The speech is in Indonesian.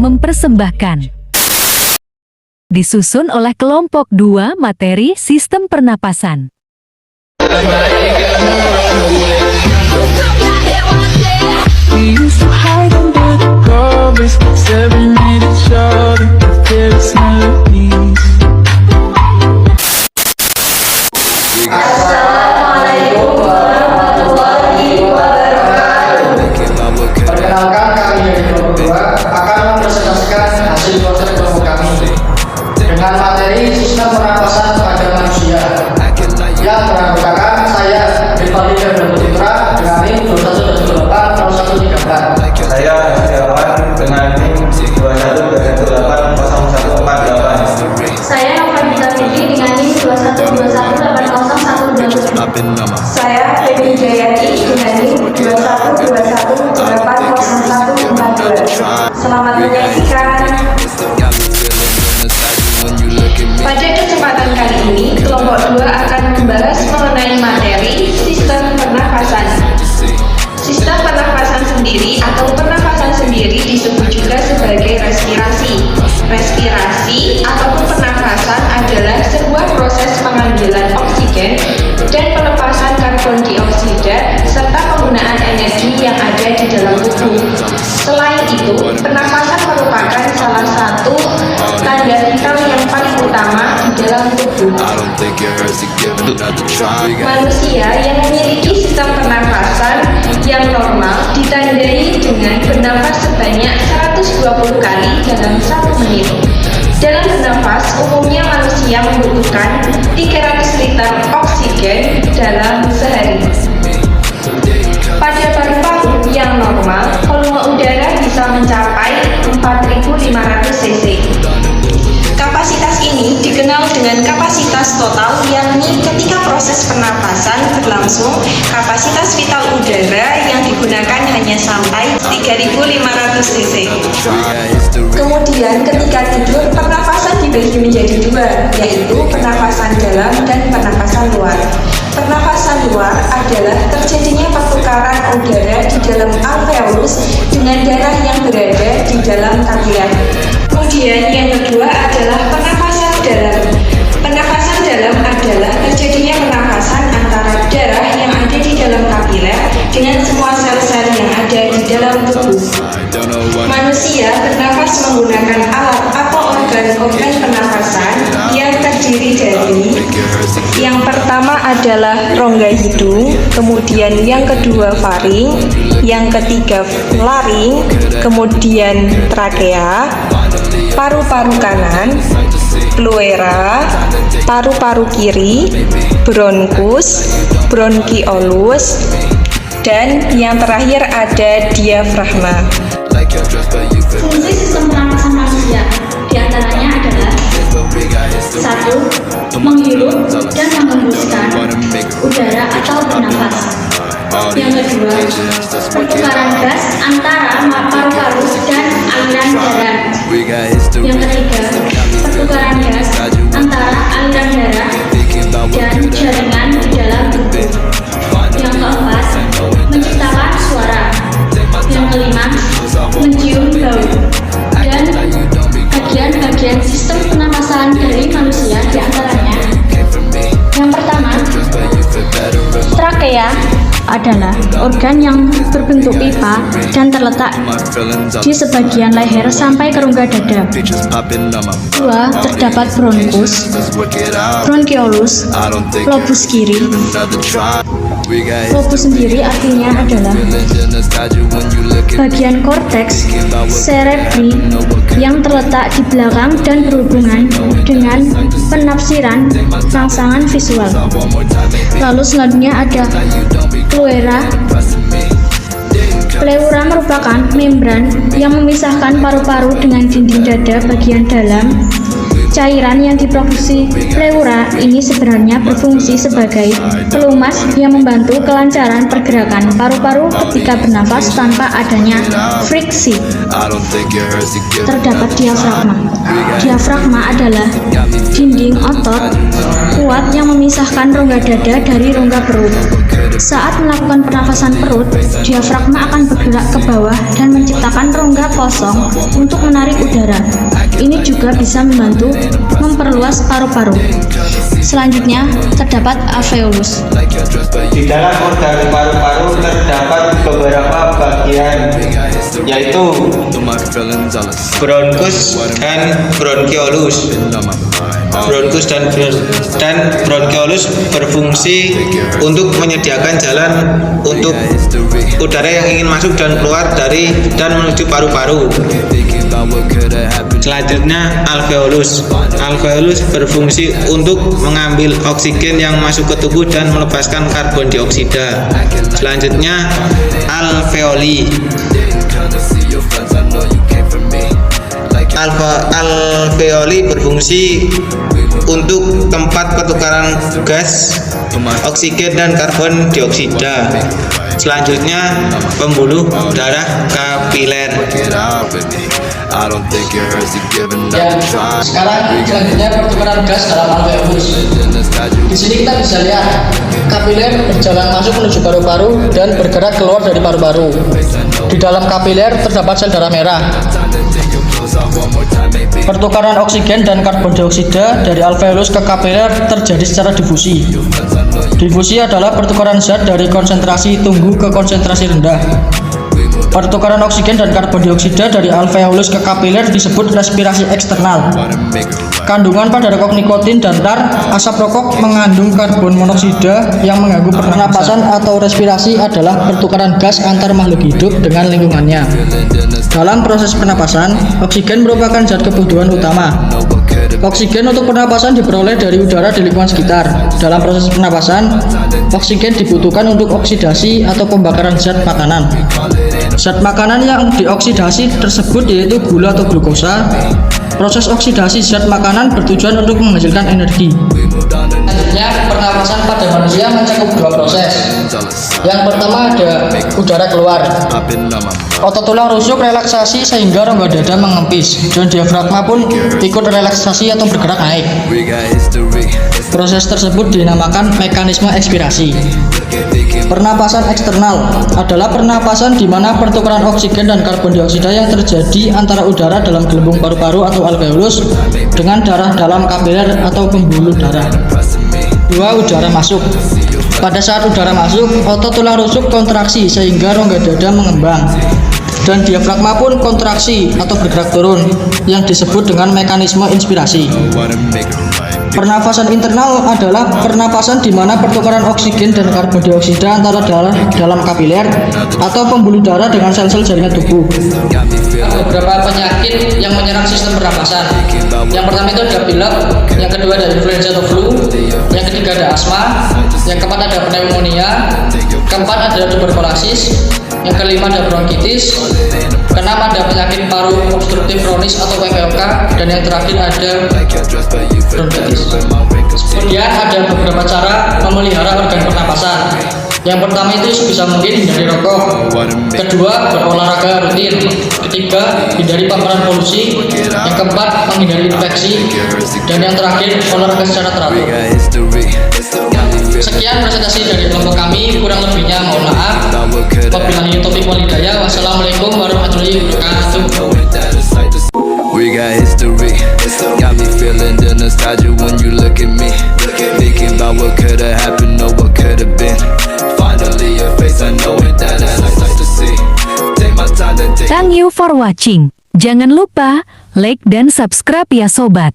mempersembahkan. Disusun oleh kelompok 2 materi sistem pernapasan. Assalamualaikum warahmatullahi wabarakatuh. Perkenalkan, kami dari kelompok 2 akan mempresentasikan hasil proses kelompok kami dengan materi sistem pernapasan pada manusia yang beranggotakan saya, Rifaldi Putra dengan NIM 21280134. Saya Setiawan dengan NIM 21280148. Saya Novita Fitri dengan NIM 21218018. Saya Feby Jayati dengan NIM 2121800142. Selamat menyaksikan. Pada kesempatan kali ini, kelompok 2 akan membahas mengenai materi sistem pernafasan. Sistem pernafasan sendiri atau pernafasan sendiri disebut juga sebagai respirasi. Respirasi ataupun pernafasan adalah sebuah proses pengambilan oksigen dan pelepasan karbon dioksida serta penggunaan energi yang ada di dalam tubuh. Selain itu, pernafasan merupakan salah satu tanda vital yang paling utama di dalam tubuh. Manusia yang memiliki sistem pernafasan yang normal ditandai dengan bernafas sebanyak 120 kali dalam 1 menit. Dalam bernafas, umumnya manusia membutuhkan 300 liter oksigen dalam sehari. Pada paru-paru yang normal, volume udara bisa mencapai 4.500 cc. Kapasitas ini dikenal dengan kapasitas total, yakni ketika proses pernapasan berlangsung, kapasitas vital udara yang digunakan hanya sampai 3.500 cc. Kemudian ketika tidur, pernapasan dibagi menjadi 2, yaitu pernapasan dalam dan pernapasan luar. Pernapasan luar adalah terjadinya pertukaran udara di dalam alveolus dengan darah yang berada di dalam kapiler. Kemudian yang kedua adalah pernapasan dalam. Pernapasan dalam adalah terjadinya pernapasan antara darah yang ada di dalam kapiler dengan semua sel-sel yang ada di dalam tubuh. Manusia bernafas menggunakan alat atau organ-organ pernapasan yang terdiri dari yang pertama adalah rongga hidung, kemudian yang kedua faring, yang ketiga laring, kemudian trakea, paru-paru kanan, pleura, paru-paru kiri, bronkus, bronkiolus, dan yang terakhir ada diafragma. Fungsi sistem pernapasan manusia diantaranya adalah 1. Menghirup dan menghembuskan udara atau bernafas. Yang kedua, pertukaran gas antara paru-paru dan aliran darah. Yang ketiga, pertukaran gas antara aliran darah dan jaringan di dalam tubuh. Yang keempat, menciptakan suara. Yang kelima, mencium bau. Dan bagian-bagian sistem pernapasan dari manusia diantaranya: yang pertama, trakea adalah organ yang berbentuk pipa dan terletak di sebagian leher sampai ke rongga dada. 2. Terdapat bronkus, bronkiolus, lobus kiri. Lobus sendiri artinya adalah bagian korteks cerebri yang terletak di belakang dan berhubungan dengan penafsiran rangsangan visual. Lalu selanjutnya ada pleura. Pleura merupakan membran yang memisahkan paru-paru dengan dinding dada bagian dalam. Cairan yang diproduksi pleura ini sebenarnya berfungsi sebagai pelumas yang membantu kelancaran pergerakan paru-paru ketika bernafas tanpa adanya friksi. Terdapat diafragma. Diafragma adalah dinding otot kuat yang memisahkan rongga dada dari rongga perut. Saat melakukan pernafasan perut, diafragma akan bergerak ke bawah dan menciptakan rongga kosong untuk menarik udara. Ini juga bisa membantu memperluas paru-paru. Selanjutnya, terdapat alveolus. Di dalam organ paru-paru terdapat beberapa bagian, yaitu bronkus dan bronkiolus. Bronkus dan bronkiolus berfungsi untuk menyediakan jalan untuk udara yang ingin masuk dan keluar dari dan menuju paru-paru. Selanjutnya alveolus. Alveolus berfungsi untuk mengambil oksigen yang masuk ke tubuh dan melepaskan karbon dioksida. Selanjutnya alveoli. Alveoli berfungsi untuk tempat pertukaran gas, oksigen dan karbon dioksida. Selanjutnya pembuluh darah kapiler. Ya, sekarang selanjutnya pertukaran gas dalam alveolus. Di sini kita bisa lihat kapiler berjalan masuk menuju paru-paru dan bergerak keluar dari paru-paru. Di dalam kapiler terdapat sel darah merah. Pertukaran oksigen dan karbon dioksida dari alveolus ke kapiler terjadi secara difusi. Difusi adalah pertukaran zat dari konsentrasi tinggi ke konsentrasi rendah. Pertukaran oksigen dan karbon dioksida dari alveolus ke kapiler disebut respirasi eksternal. Kandungan pada rokok nikotin dan tar, asap rokok mengandung karbon monoksida yang mengganggu pernapasan atau respirasi adalah pertukaran gas antar makhluk hidup dengan lingkungannya. Dalam proses pernapasan, oksigen merupakan zat kebutuhan utama. Oksigen untuk pernapasan diperoleh dari udara di lingkungan sekitar. Dalam proses pernapasan, oksigen dibutuhkan untuk oksidasi atau pembakaran zat makanan. Zat makanan yang dioksidasi tersebut yaitu gula atau glukosa. Proses oksidasi zat makanan bertujuan untuk menghasilkan energi. Selanjutnya, pernapasan pada manusia mencakup dua proses. Yang pertama ada udara keluar. Otot tulang rusuk relaksasi sehingga rongga dada mengempis dan diafragma pun ikut relaksasi atau bergerak naik. Proses tersebut dinamakan mekanisme ekspirasi. Pernapasan eksternal adalah pernapasan di mana pertukaran oksigen dan karbon dioksida yang terjadi antara udara dalam gelembung paru-paru atau alveolus dengan darah dalam kapiler atau pembuluh darah. 2. Udara masuk. Pada saat udara masuk, otot tulang rusuk kontraksi sehingga rongga dada mengembang dan diafragma pun kontraksi atau bergerak turun yang disebut dengan mekanisme inspirasi. Pernafasan internal adalah pernapasan di mana pertukaran oksigen dan karbon dioksida antara darah dalam kapiler atau pembuluh darah dengan sel-sel jaringan tubuh. Beberapa penyakit yang menyerang sistem pernapasan. Yang pertama itu ada pilek, yang kedua ada influenza atau flu, yang ketiga ada asma, yang keempat ada pneumonia, keempat ada tuberkulosis, yang kelima ada bronkitis, keenam ada penyakit paru obstruktif kronis atau PPOK, dan yang terakhir ada bronkitis. Kemudian ada beberapa cara memelihara organ pernapasan. Yang pertama itu sebisa mungkin hindari rokok. Kedua, berolahraga rutin. Ketiga, hindari paparan polusi. Yang keempat, menghindari infeksi. Dan yang terakhir, olahraga secara teratur. Sekian presentasi dari kelompok kami, kurang lebihnya mohon maaf. Wabillahi taufiq wal hidayah. Wassalamualaikum warahmatullahi wabarakatuh. We got history, got me feeling the nostalgia when you look at me. Thinking about what could've happened or what could've been. Finally a face I know it that I like to see. Take my time to take. Thank you for watching. Jangan lupa like dan subscribe ya sobat.